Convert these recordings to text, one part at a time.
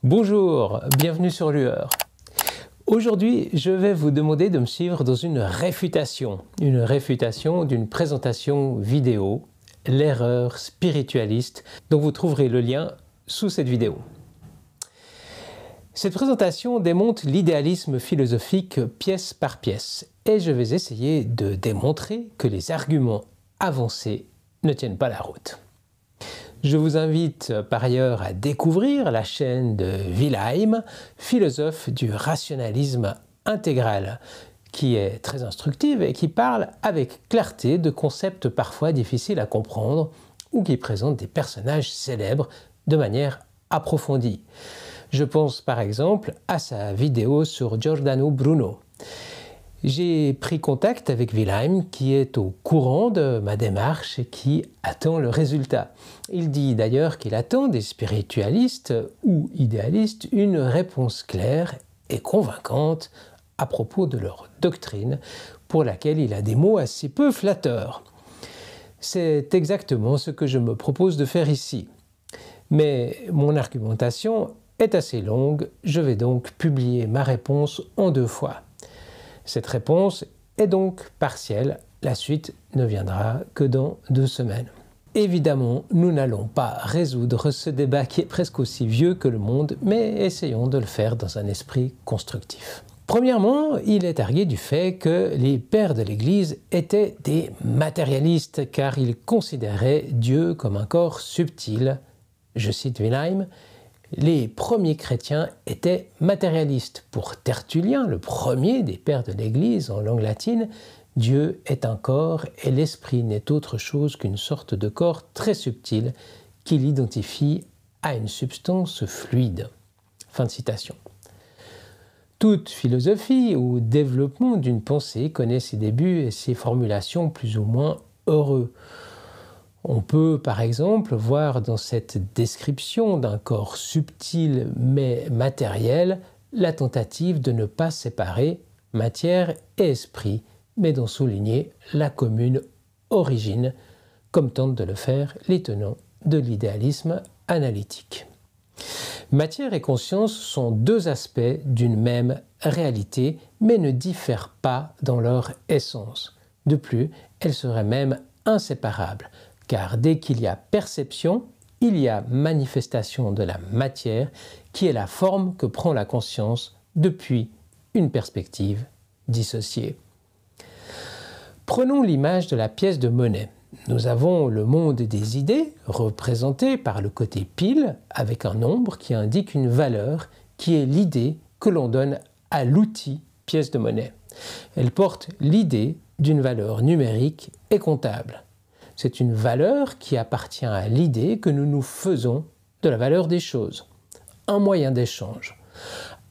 Bonjour, bienvenue sur Lueur. Aujourd'hui, je vais vous demander de me suivre dans une réfutation d'une présentation vidéo, l'erreur spiritualiste, dont vous trouverez le lien sous cette vidéo. Cette présentation démonte l'idéalisme philosophique pièce par pièce, et je vais essayer de démontrer que les arguments avancés ne tiennent pas la route. Je vous invite par ailleurs à découvrir la chaîne de Wilhelm, philosophe du rationalisme intégral, qui est très instructive et qui parle avec clarté de concepts parfois difficiles à comprendre ou qui présente des personnages célèbres de manière approfondie. Je pense par exemple à sa vidéo sur Giordano Bruno. J'ai pris contact avec Wilhelm qui est au courant de ma démarche et qui attend le résultat. Il dit d'ailleurs qu'il attend des spiritualistes ou idéalistes une réponse claire et convaincante à propos de leur doctrine pour laquelle il a des mots assez peu flatteurs. C'est exactement ce que je me propose de faire ici. Mais mon argumentation est assez longue, je vais donc publier ma réponse en 2 fois. Cette réponse est donc partielle, la suite ne viendra que dans 2 semaines. Évidemment, nous n'allons pas résoudre ce débat qui est presque aussi vieux que le monde, mais essayons de le faire dans un esprit constructif. Premièrement, il est argué du fait que les pères de l'Église étaient des matérialistes car ils considéraient Dieu comme un corps subtil. Je cite Wilhelm. Les premiers chrétiens étaient matérialistes. Pour Tertullien, le premier des pères de l'Église en langue latine, Dieu est un corps et l'esprit n'est autre chose qu'une sorte de corps très subtil qui l'identifie à une substance fluide. Fin de citation. Toute philosophie ou développement d'une pensée connaît ses débuts et ses formulations plus ou moins heureux. On peut par exemple voir dans cette description d'un corps subtil mais matériel la tentative de ne pas séparer matière et esprit, mais d'en souligner la commune origine, comme tentent de le faire les tenants de l'idéalisme analytique. Matière et conscience sont 2 aspects d'une même réalité, mais ne diffèrent pas dans leur essence. De plus, elles seraient même inséparables. Car dès qu'il y a perception, il y a manifestation de la matière qui est la forme que prend la conscience depuis une perspective dissociée. Prenons l'image de la pièce de monnaie. Nous avons le monde des idées représenté par le côté pile avec un nombre qui indique une valeur qui est l'idée que l'on donne à l'outil pièce de monnaie. Elle porte l'idée d'une valeur numérique et comptable. C'est une valeur qui appartient à l'idée que nous nous faisons de la valeur des choses, un moyen d'échange.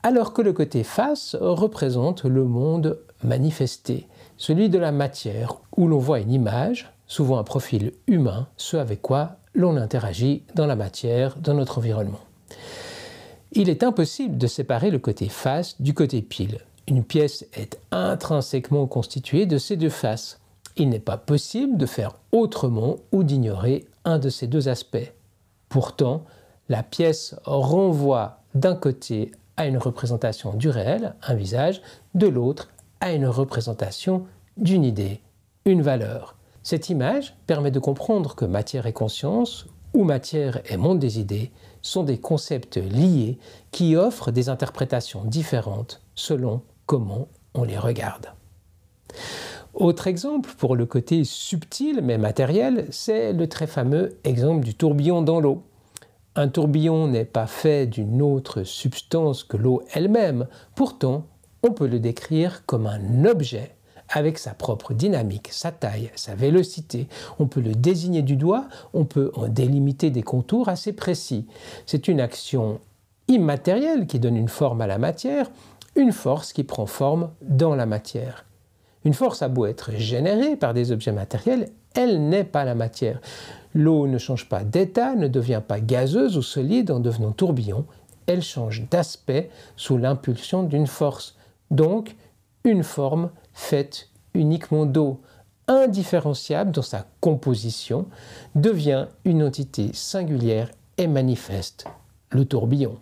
Alors que le côté face représente le monde manifesté, celui de la matière, où l'on voit une image, souvent un profil humain, ce avec quoi l'on interagit dans la matière, dans notre environnement. Il est impossible de séparer le côté face du côté pile. Une pièce est intrinsèquement constituée de ces 2 faces. Il n'est pas possible de faire autrement ou d'ignorer un de ces 2 aspects. Pourtant, la pièce renvoie d'un côté à une représentation du réel, un visage, de l'autre à une représentation d'une idée, une valeur. Cette image permet de comprendre que matière et conscience, ou matière et monde des idées, sont des concepts liés qui offrent des interprétations différentes selon comment on les regarde. Autre exemple pour le côté subtil mais matériel, c'est le très fameux exemple du tourbillon dans l'eau. Un tourbillon n'est pas fait d'une autre substance que l'eau elle-même, pourtant on peut le décrire comme un objet avec sa propre dynamique, sa taille, sa vélocité. On peut le désigner du doigt, on peut en délimiter des contours assez précis. C'est une action immatérielle qui donne une forme à la matière, une force qui prend forme dans la matière. Une force a beau être générée par des objets matériels, elle n'est pas la matière. L'eau ne change pas d'état, ne devient pas gazeuse ou solide en devenant tourbillon, elle change d'aspect sous l'impulsion d'une force. Donc, une forme faite uniquement d'eau, indifférenciable dans sa composition, devient une entité singulière et manifeste, le tourbillon.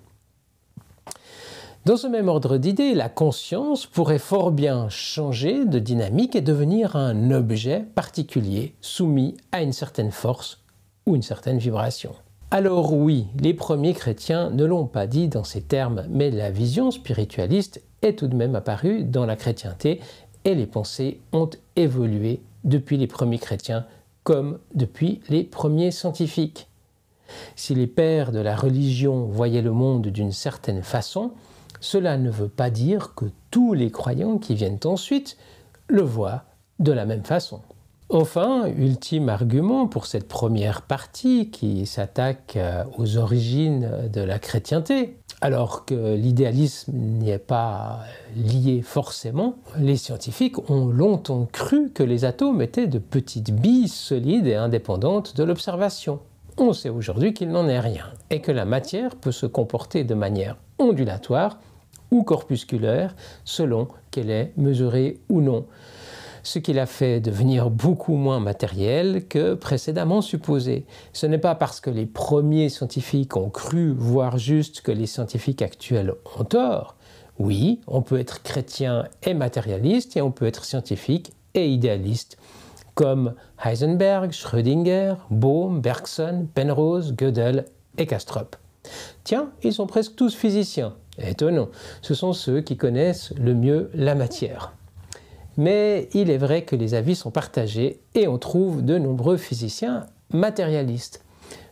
Dans ce même ordre d'idées, la conscience pourrait fort bien changer de dynamique et devenir un objet particulier soumis à une certaine force ou une certaine vibration. Alors oui, les premiers chrétiens ne l'ont pas dit dans ces termes, mais la vision spiritualiste est tout de même apparue dans la chrétienté et les pensées ont évolué depuis les premiers chrétiens comme depuis les premiers scientifiques. Si les pères de la religion voyaient le monde d'une certaine façon, cela ne veut pas dire que tous les croyants qui viennent ensuite le voient de la même façon. Enfin, ultime argument pour cette première partie qui s'attaque aux origines de la chrétienté, alors que l'idéalisme n'y est pas lié forcément, les scientifiques ont longtemps cru que les atomes étaient de petites billes solides et indépendantes de l'observation. On sait aujourd'hui qu'il n'en est rien et que la matière peut se comporter de manière ondulatoire ou corpusculaire selon qu'elle est mesurée ou non, ce qui l'a fait devenir beaucoup moins matériel que précédemment supposé. Ce n'est pas parce que les premiers scientifiques ont cru voir juste que les scientifiques actuels ont tort. Oui, on peut être chrétien et matérialiste et on peut être scientifique et idéaliste, comme Heisenberg, Schrödinger, Bohm, Bergson, Penrose, Gödel et Kastrup. Tiens, ils sont presque tous physiciens. Étonnant, ce sont ceux qui connaissent le mieux la matière. Mais il est vrai que les avis sont partagés et on trouve de nombreux physiciens matérialistes.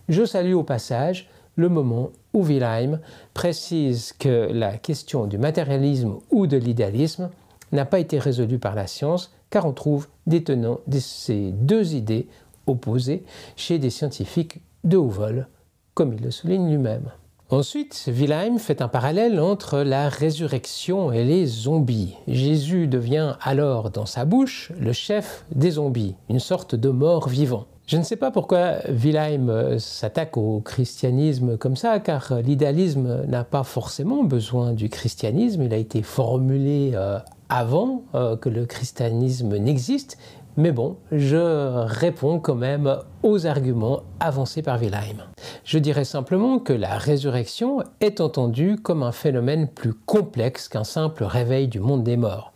Je salue au passage le moment où Wilhelm précise que la question du matérialisme ou de l'idéalisme n'a pas été résolue par la science, car on trouve des tenants de ces deux idées opposées chez des scientifiques de haut vol, comme il le souligne lui-même. Ensuite, Wilhelm fait un parallèle entre la résurrection et les zombies. Jésus devient alors dans sa bouche le chef des zombies, une sorte de mort vivant. Je ne sais pas pourquoi Wilhelm s'attaque au christianisme comme ça, car l'idéalisme n'a pas forcément besoin du christianisme, il a été formulé avant que le christianisme n'existe, mais bon, je réponds quand même aux arguments avancés par Wilhelm. Je dirais simplement que la résurrection est entendue comme un phénomène plus complexe qu'un simple réveil du monde des morts,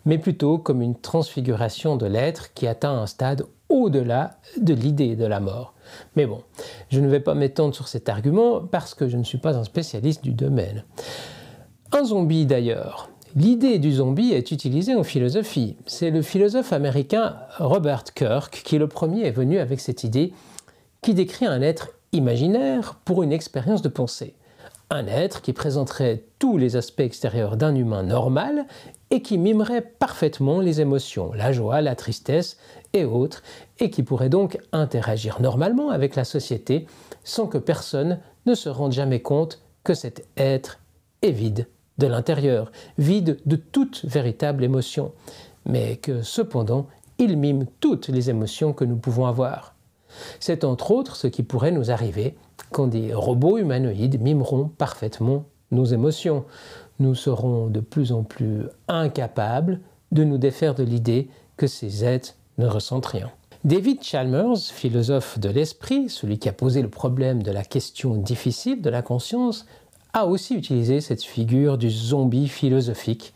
mais plutôt comme une transfiguration de l'être qui atteint un stade au-delà de l'idée de la mort. Mais bon, je ne vais pas m'étendre sur cet argument parce que je ne suis pas un spécialiste du domaine. Un zombie d'ailleurs. L'idée du zombie est utilisée en philosophie. C'est le philosophe américain Robert Kirk qui le premier est venu avec cette idée qui décrit un être imaginaire pour une expérience de pensée. Un être qui présenterait tous les aspects extérieurs d'un humain normal et qui mimerait parfaitement les émotions, la joie, la tristesse et autres, et qui pourrait donc interagir normalement avec la société sans que personne ne se rende jamais compte que cet être est vide de l'intérieur, vide de toute véritable émotion, mais que cependant il mime toutes les émotions que nous pouvons avoir. C'est entre autres ce qui pourrait nous arriver quand des robots humanoïdes mimeront parfaitement nos émotions. Nous serons de plus en plus incapables de nous défaire de l'idée que ces êtres ne ressentent rien. David Chalmers, philosophe de l'esprit, celui qui a posé le problème de la question difficile de la conscience, a aussi utilisé cette figure du zombie philosophique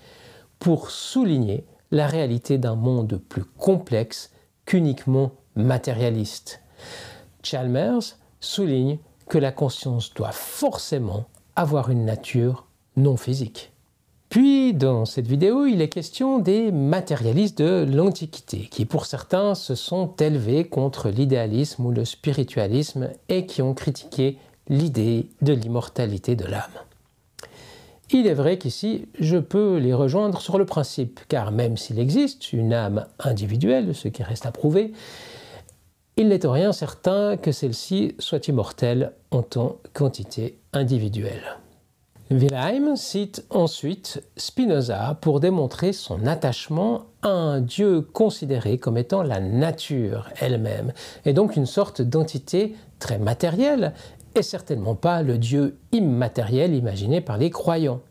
pour souligner la réalité d'un monde plus complexe qu'uniquement matérialiste. Chalmers souligne que la conscience doit forcément avoir une nature non physique. Puis, dans cette vidéo, il est question des matérialistes de l'Antiquité, qui pour certains se sont élevés contre l'idéalisme ou le spiritualisme et qui ont critiqué l'idée de l'immortalité de l'âme. Il est vrai qu'ici, je peux les rejoindre sur le principe, car même s'il existe une âme individuelle, ce qui reste à prouver, il n'est en rien certain que celle-ci soit immortelle en tant qu'entité individuelle. Wilhelm cite ensuite Spinoza pour démontrer son attachement à un Dieu considéré comme étant la nature elle-même, et donc une sorte d'entité très matérielle, et certainement pas le Dieu immatériel imaginé par les croyants.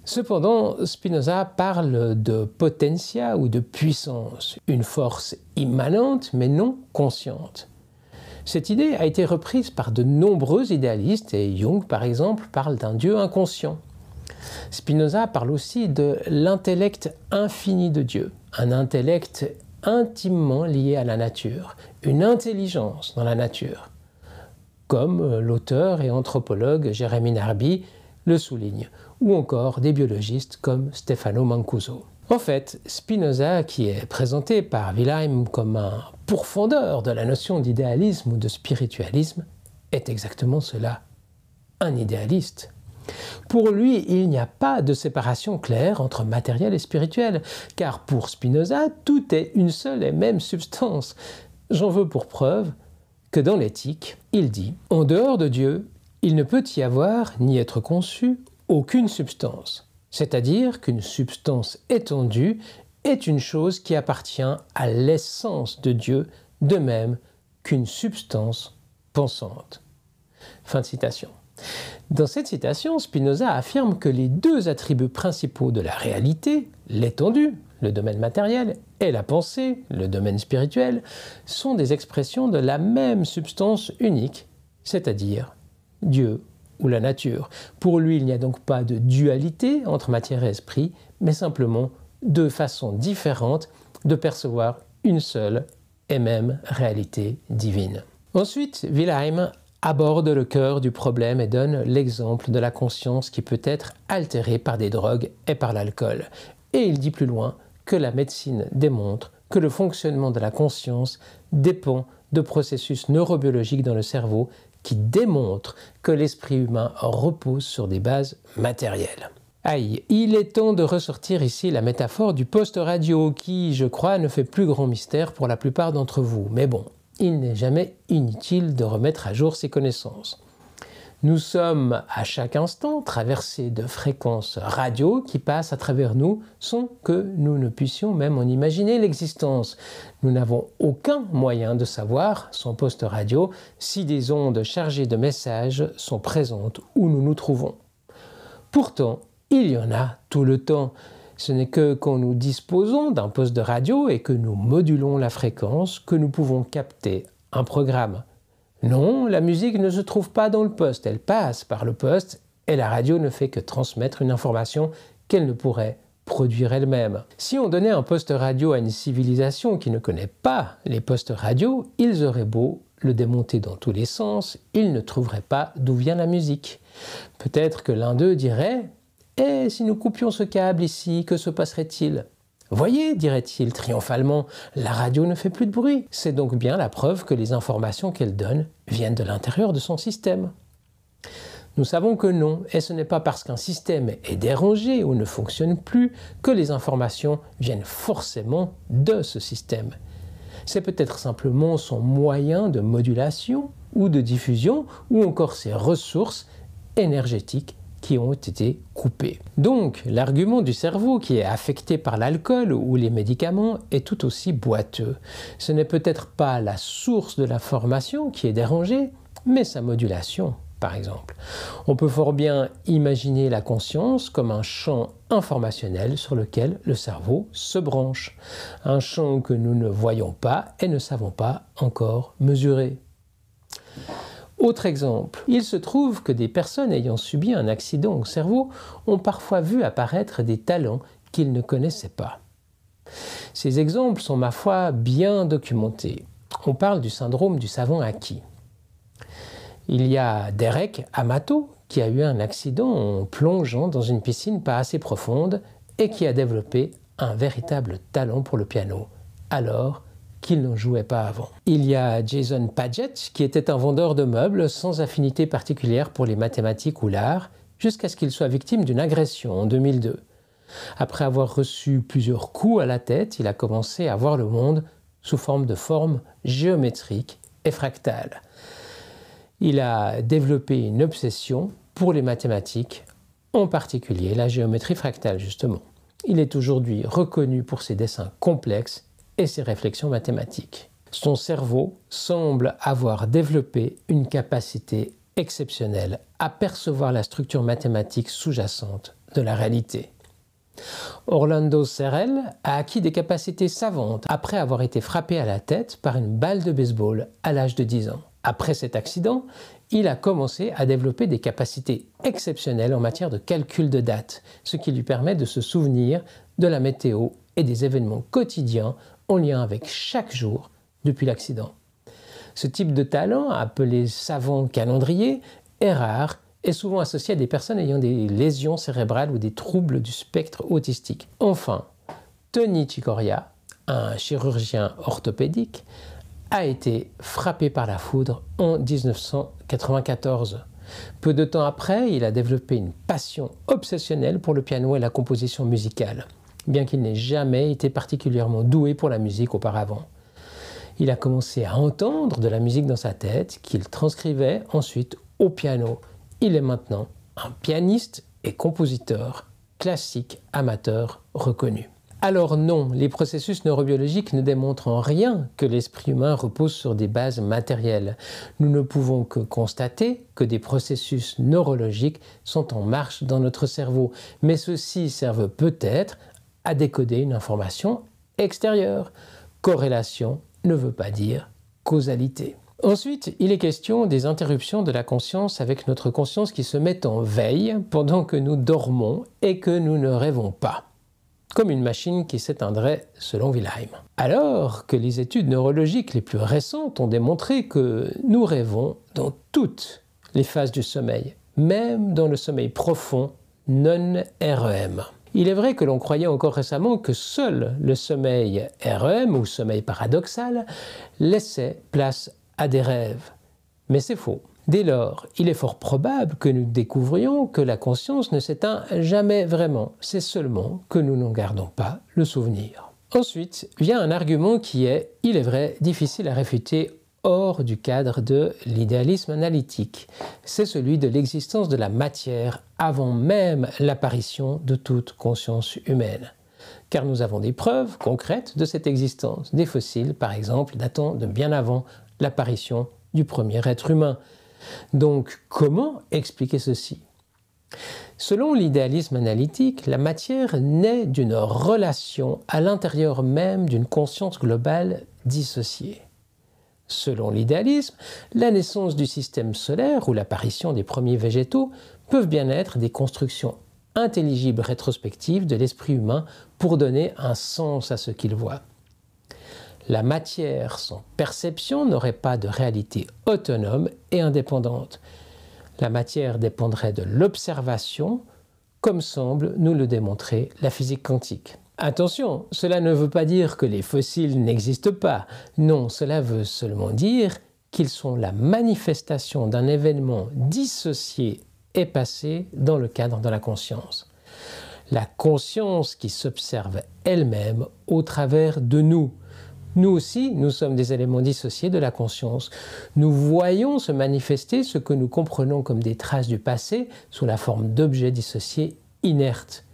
Cependant, Spinoza parle de potentia ou de puissance, une force immanente mais non consciente. Cette idée a été reprise par de nombreux idéalistes et Jung, par exemple, parle d'un Dieu inconscient. Spinoza parle aussi de l'intellect infini de Dieu, un intellect intimement lié à la nature, une intelligence dans la nature, comme l'auteur et anthropologue Jérémie Narby le souligne, ou encore des biologistes comme Stefano Mancuso. En fait, Spinoza, qui est présenté par Wilhelm comme un pourfendeur de la notion d'idéalisme ou de spiritualisme, est exactement cela, un idéaliste. Pour lui, il n'y a pas de séparation claire entre matériel et spirituel, car pour Spinoza, tout est une seule et même substance. J'en veux pour preuve que dans l'éthique, il dit « En dehors de Dieu, il ne peut y avoir ni être conçu aucune substance. C'est-à-dire qu'une substance étendue est une chose qui appartient à l'essence de Dieu, de même qu'une substance pensante. » Fin de citation. Dans cette citation, Spinoza affirme que les deux attributs principaux de la réalité, l'étendue, le domaine matériel, et la pensée, le domaine spirituel, sont des expressions de la même substance unique, c'est-à-dire Dieu ou la nature. Pour lui, il n'y a donc pas de dualité entre matière et esprit, mais simplement deux façons différentes de percevoir une seule et même réalité divine. Ensuite, Wilhelm aborde le cœur du problème et donne l'exemple de la conscience qui peut être altérée par des drogues et par l'alcool. Et il dit plus loin que la médecine démontre que le fonctionnement de la conscience dépend de processus neurobiologiques dans le cerveau qui démontrent que l'esprit humain repose sur des bases matérielles. Aïe, il est temps de ressortir ici la métaphore du poste radio qui, je crois, ne fait plus grand mystère pour la plupart d'entre vous. Mais bon, il n'est jamais inutile de remettre à jour ses connaissances. Nous sommes à chaque instant traversés de fréquences radio qui passent à travers nous sans que nous ne puissions même en imaginer l'existence. Nous n'avons aucun moyen de savoir, sans poste radio, si des ondes chargées de messages sont présentes où nous nous trouvons. Pourtant, il y en a tout le temps. Ce n'est que quand nous disposons d'un poste de radio et que nous modulons la fréquence que nous pouvons capter un programme. Non, la musique ne se trouve pas dans le poste, elle passe par le poste et la radio ne fait que transmettre une information qu'elle ne pourrait produire elle-même. Si on donnait un poste radio à une civilisation qui ne connaît pas les postes radio, ils auraient beau le démonter dans tous les sens, ils ne trouveraient pas d'où vient la musique. Peut-être que l'un d'eux dirait « Eh, si nous coupions ce câble ici, que se passerait-il » Voyez, dirait-il triomphalement, la radio ne fait plus de bruit. C'est donc bien la preuve que les informations qu'elle donne viennent de l'intérieur de son système. Nous savons que non, et ce n'est pas parce qu'un système est dérangé ou ne fonctionne plus que les informations viennent forcément de ce système. C'est peut-être simplement son moyen de modulation ou de diffusion ou encore ses ressources énergétiques qui ont été coupés. Donc, l'argument du cerveau qui est affecté par l'alcool ou les médicaments est tout aussi boiteux. Ce n'est peut-être pas la source de l'information qui est dérangée, mais sa modulation, par exemple. On peut fort bien imaginer la conscience comme un champ informationnel sur lequel le cerveau se branche. Un champ que nous ne voyons pas et ne savons pas encore mesurer. Autre exemple, il se trouve que des personnes ayant subi un accident au cerveau ont parfois vu apparaître des talents qu'ils ne connaissaient pas. Ces exemples sont, ma foi, bien documentés. On parle du syndrome du savant acquis. Il y a Derek Amato qui a eu un accident en plongeant dans une piscine pas assez profonde et qui a développé un véritable talent pour le piano, alors qu'il n'en jouait pas avant. Il y a Jason Paget, qui était un vendeur de meubles sans affinité particulière pour les mathématiques ou l'art, jusqu'à ce qu'il soit victime d'une agression en 2002. Après avoir reçu plusieurs coups à la tête, il a commencé à voir le monde sous forme de formes géométriques et fractales. Il a développé une obsession pour les mathématiques, en particulier la géométrie fractale justement. Il est aujourd'hui reconnu pour ses dessins complexes et ses réflexions mathématiques. Son cerveau semble avoir développé une capacité exceptionnelle à percevoir la structure mathématique sous-jacente de la réalité. Orlando Serrell a acquis des capacités savantes après avoir été frappé à la tête par une balle de baseball à l'âge de 10 ans. Après cet accident, il a commencé à développer des capacités exceptionnelles en matière de calcul de date, ce qui lui permet de se souvenir de la météo et des événements quotidiens en lien avec chaque jour depuis l'accident. Ce type de talent, appelé savant calendrier, est rare et souvent associé à des personnes ayant des lésions cérébrales ou des troubles du spectre autistique. Enfin, Tony Chicoria, un chirurgien orthopédique, a été frappé par la foudre en 1994. Peu de temps après, il a développé une passion obsessionnelle pour le piano et la composition musicale, bien qu'il n'ait jamais été particulièrement doué pour la musique auparavant. Il a commencé à entendre de la musique dans sa tête qu'il transcrivait ensuite au piano. Il est maintenant un pianiste et compositeur classique amateur reconnu. Alors non, les processus neurobiologiques ne démontrent en rien que l'esprit humain repose sur des bases matérielles. Nous ne pouvons que constater que des processus neurologiques sont en marche dans notre cerveau, mais ceux-ci servent peut-être à décoder une information extérieure. Corrélation ne veut pas dire causalité. Ensuite, il est question des interruptions de la conscience avec notre conscience qui se met en veille pendant que nous dormons et que nous ne rêvons pas, comme une machine qui s'éteindrait selon Wilhelm. Alors que les études neurologiques les plus récentes ont démontré que nous rêvons dans toutes les phases du sommeil, même dans le sommeil profond non-REM. Il est vrai que l'on croyait encore récemment que seul le sommeil REM ou sommeil paradoxal laissait place à des rêves. Mais c'est faux. Dès lors, il est fort probable que nous découvrions que la conscience ne s'éteint jamais vraiment. C'est seulement que nous n'en gardons pas le souvenir. Ensuite vient un argument qui est, il est vrai, difficile à réfuter hors du cadre de l'idéalisme analytique. C'est celui de l'existence de la matière avant même l'apparition de toute conscience humaine. Car nous avons des preuves concrètes de cette existence, des fossiles par exemple datant de bien avant l'apparition du premier être humain. Donc comment expliquer ceci ? Selon l'idéalisme analytique, la matière naît d'une relation à l'intérieur même d'une conscience globale dissociée. Selon l'idéalisme, la naissance du système solaire ou l'apparition des premiers végétaux peuvent bien être des constructions intelligibles rétrospectives de l'esprit humain pour donner un sens à ce qu'il voit. La matière sans perception n'aurait pas de réalité autonome et indépendante. La matière dépendrait de l'observation, comme semble nous le démontrer la physique quantique. Attention, cela ne veut pas dire que les fossiles n'existent pas. Non, cela veut seulement dire qu'ils sont la manifestation d'un événement dissocié et passé dans le cadre de la conscience. La conscience qui s'observe elle-même au travers de nous. Nous aussi, nous sommes des éléments dissociés de la conscience. Nous voyons se manifester ce que nous comprenons comme des traces du passé sous la forme d'objets dissociés inertes.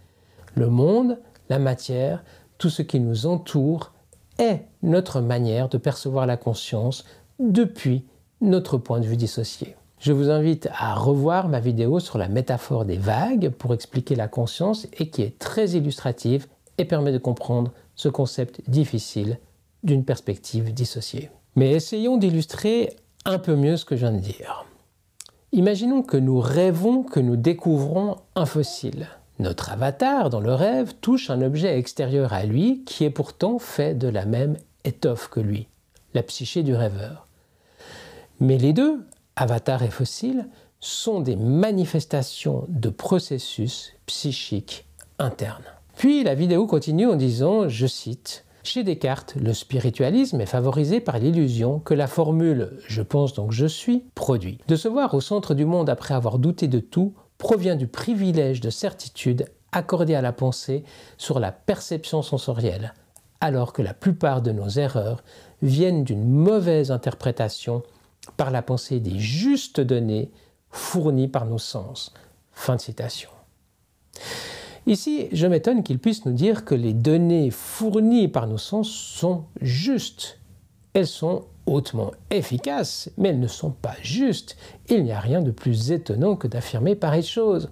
Le monde, la matière, tout ce qui nous entoure est notre manière de percevoir la conscience depuis notre point de vue dissocié. Je vous invite à revoir ma vidéo sur la métaphore des vagues pour expliquer la conscience et qui est très illustrative et permet de comprendre ce concept difficile d'une perspective dissociée. Mais essayons d'illustrer un peu mieux ce que je viens de dire. Imaginons que nous rêvons que nous découvrons un fossile. Notre avatar dans le rêve touche un objet extérieur à lui qui est pourtant fait de la même étoffe que lui, la psyché du rêveur. Mais les deux, avatar et fossile, sont des manifestations de processus psychiques internes. Puis la vidéo continue en disant, je cite, « Chez Descartes, le spiritualisme est favorisé par l'illusion que la formule « je pense donc je suis » produit. De se voir au centre du monde après avoir douté de tout provient du privilège de certitude accordé à la pensée sur la perception sensorielle, alors que la plupart de nos erreurs viennent d'une mauvaise interprétation par la pensée des justes données fournies par nos sens. » Fin de citation. Ici, je m'étonne qu'il puisse nous dire que les données fournies par nos sens sont justes. Elles sont hautement efficaces, mais elles ne sont pas justes. Il n'y a rien de plus étonnant que d'affirmer pareille chose.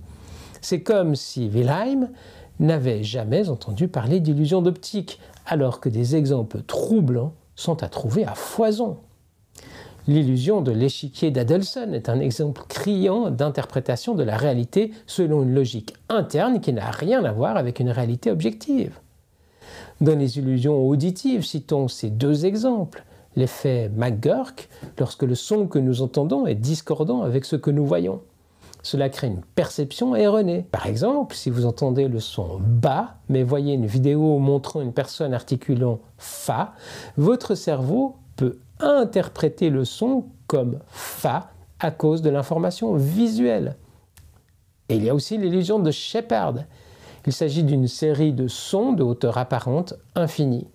C'est comme si Wilhelm n'avait jamais entendu parler d'illusion d'optique, alors que des exemples troublants sont à trouver à foison. L'illusion de l'échiquier d'Adelson est un exemple criant d'interprétation de la réalité selon une logique interne qui n'a rien à voir avec une réalité objective. Dans les illusions auditives, citons ces deux exemples. L'effet McGurk, lorsque le son que nous entendons est discordant avec ce que nous voyons. Cela crée une perception erronée. Par exemple, si vous entendez le son bas, mais voyez une vidéo montrant une personne articulant fa, votre cerveau peut interpréter le son comme fa à cause de l'information visuelle. Et il y a aussi l'illusion de Shepard. Il s'agit d'une série de sons de hauteur apparente infinie.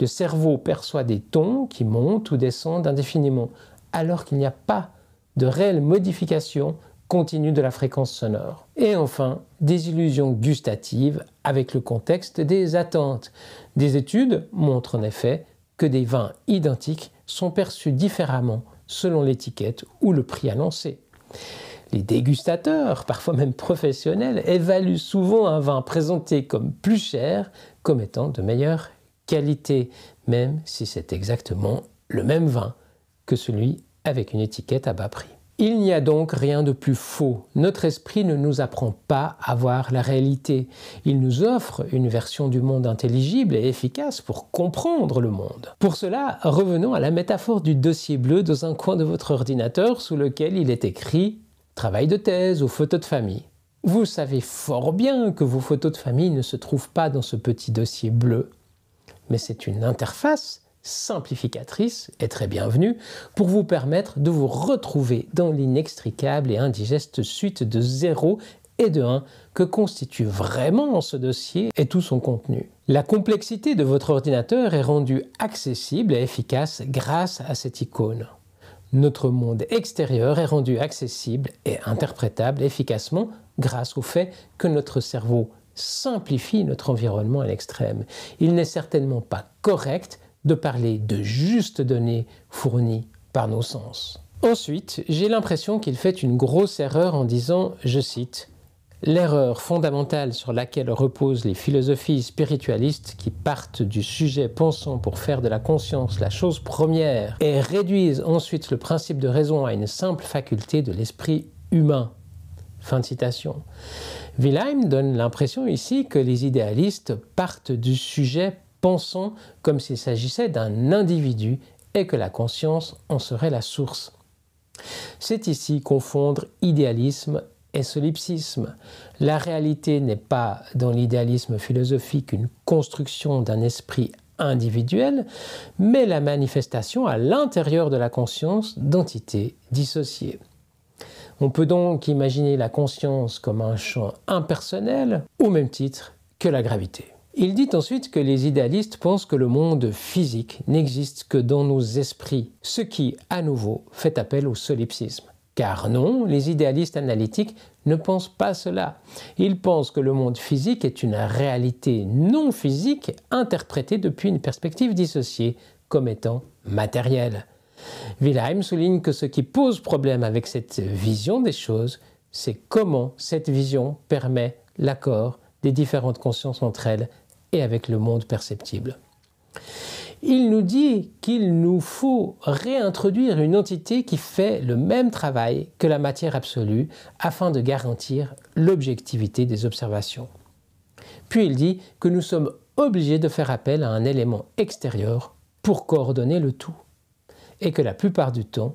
Le cerveau perçoit des tons qui montent ou descendent indéfiniment, alors qu'il n'y a pas de réelle modification continue de la fréquence sonore. Et enfin, des illusions gustatives avec le contexte des attentes. Des études montrent en effet que des vins identiques sont perçus différemment selon l'étiquette ou le prix annoncé. Les dégustateurs, parfois même professionnels, évaluent souvent un vin présenté comme plus cher comme étant de meilleure qualité, même si c'est exactement le même vin que celui avec une étiquette à bas prix. Il n'y a donc rien de plus faux. Notre esprit ne nous apprend pas à voir la réalité. Il nous offre une version du monde intelligible et efficace pour comprendre le monde. Pour cela, revenons à la métaphore du dossier bleu dans un coin de votre ordinateur sous lequel il est écrit « travail de thèse » ou « photos de famille ». Vous savez fort bien que vos photos de famille ne se trouvent pas dans ce petit dossier bleu. Mais c'est une interface simplificatrice et très bienvenue pour vous permettre de vous retrouver dans l'inextricable et indigeste suite de 0 et de 1 que constitue vraiment ce dossier et tout son contenu. La complexité de votre ordinateur est rendue accessible et efficace grâce à cette icône. Notre monde extérieur est rendu accessible et interprétable efficacement grâce au fait que notre cerveau simplifie notre environnement à l'extrême. Il n'est certainement pas correct de parler de justes données fournies par nos sens. Ensuite, j'ai l'impression qu'il fait une grosse erreur en disant, je cite, « L'erreur fondamentale sur laquelle reposent les philosophies spiritualistes qui partent du sujet pensant pour faire de la conscience la chose première et réduisent ensuite le principe de raison à une simple faculté de l'esprit humain. » Fin de citation. Wilhelm donne l'impression ici que les idéalistes partent du sujet pensant comme s'il s'agissait d'un individu et que la conscience en serait la source. C'est ici confondre idéalisme et solipsisme. La réalité n'est pas dans l'idéalisme philosophique une construction d'un esprit individuel, mais la manifestation à l'intérieur de la conscience d'entités dissociées. On peut donc imaginer la conscience comme un champ impersonnel, au même titre que la gravité. Il dit ensuite que les idéalistes pensent que le monde physique n'existe que dans nos esprits, ce qui, à nouveau, fait appel au solipsisme. Car non, les idéalistes analytiques ne pensent pas cela. Ils pensent que le monde physique est une réalité non physique interprétée depuis une perspective dissociée comme étant matérielle. Wilhelm souligne que ce qui pose problème avec cette vision des choses, c'est comment cette vision permet l'accord des différentes consciences entre elles et avec le monde perceptible. Il nous dit qu'il nous faut réintroduire une entité qui fait le même travail que la matière absolue afin de garantir l'objectivité des observations. Puis il dit que nous sommes obligés de faire appel à un élément extérieur pour coordonner le tout. Et que la plupart du temps,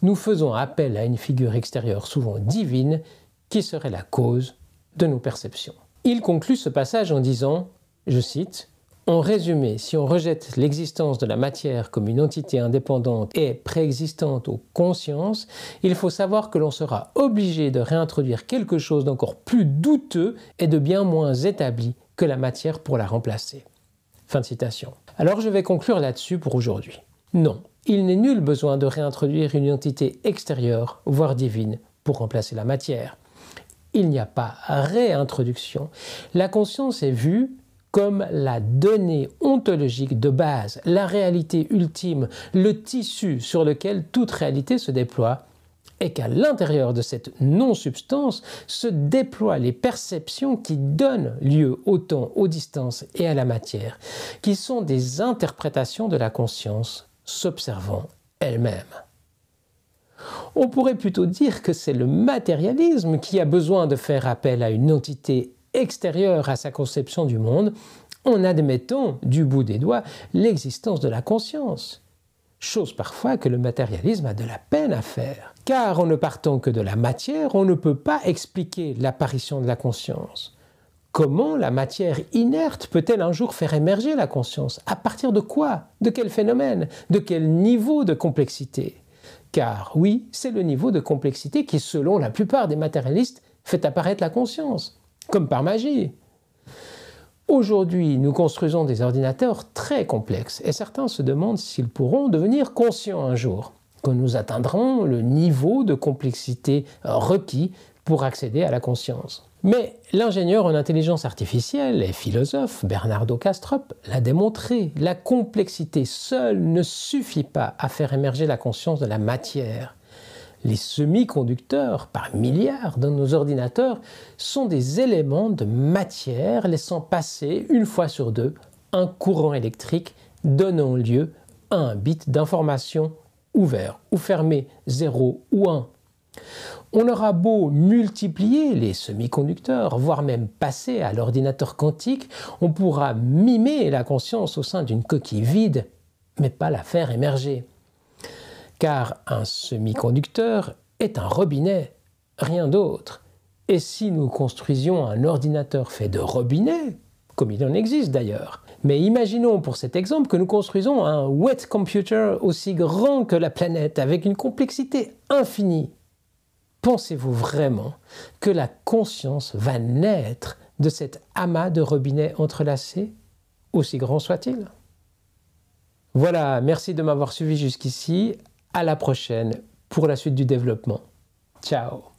nous faisons appel à une figure extérieure souvent divine qui serait la cause de nos perceptions. Il conclut ce passage en disant, je cite, « En résumé, si on rejette l'existence de la matière comme une entité indépendante et préexistante aux consciences, il faut savoir que l'on sera obligé de réintroduire quelque chose d'encore plus douteux et de bien moins établi que la matière pour la remplacer. » Fin de citation. Alors je vais conclure là-dessus pour aujourd'hui. Non. Il n'est nul besoin de réintroduire une entité extérieure, voire divine, pour remplacer la matière. Il n'y a pas réintroduction. La conscience est vue comme la donnée ontologique de base, la réalité ultime, le tissu sur lequel toute réalité se déploie, et qu'à l'intérieur de cette non-substance se déploient les perceptions qui donnent lieu au temps, aux distances et à la matière, qui sont des interprétations de la conscience s'observant elle-même. On pourrait plutôt dire que c'est le matérialisme qui a besoin de faire appel à une entité extérieure à sa conception du monde en admettant du bout des doigts l'existence de la conscience. Chose parfois que le matérialisme a de la peine à faire. Car en ne partant que de la matière, on ne peut pas expliquer l'apparition de la conscience. Comment la matière inerte peut-elle un jour faire émerger la conscience? À partir de quoi? De quel phénomène? De quel niveau de complexité? Car oui, c'est le niveau de complexité qui, selon la plupart des matérialistes, fait apparaître la conscience, comme par magie. Aujourd'hui, nous construisons des ordinateurs très complexes et certains se demandent s'ils pourront devenir conscients un jour, quand nous atteindrons le niveau de complexité requis pour accéder à la conscience. Mais l'ingénieur en intelligence artificielle et philosophe Bernardo Kastrup l'a démontré, la complexité seule ne suffit pas à faire émerger la conscience de la matière. Les semi-conducteurs, par milliards dans nos ordinateurs, sont des éléments de matière laissant passer, une fois sur deux, un courant électrique donnant lieu à un bit d'information ouvert ou fermé, 0 ou 1. On aura beau multiplier les semi-conducteurs, voire même passer à l'ordinateur quantique, on pourra mimer la conscience au sein d'une coquille vide, mais pas la faire émerger. Car un semi-conducteur est un robinet, rien d'autre. Et si nous construisions un ordinateur fait de robinets, comme il en existe d'ailleurs, mais imaginons pour cet exemple que nous construisons un wet computer aussi grand que la planète, avec une complexité infinie. Pensez-vous vraiment que la conscience va naître de cet amas de robinets entrelacés, aussi grand soit-il? Voilà, merci de m'avoir suivi jusqu'ici. À la prochaine pour la suite du développement. Ciao!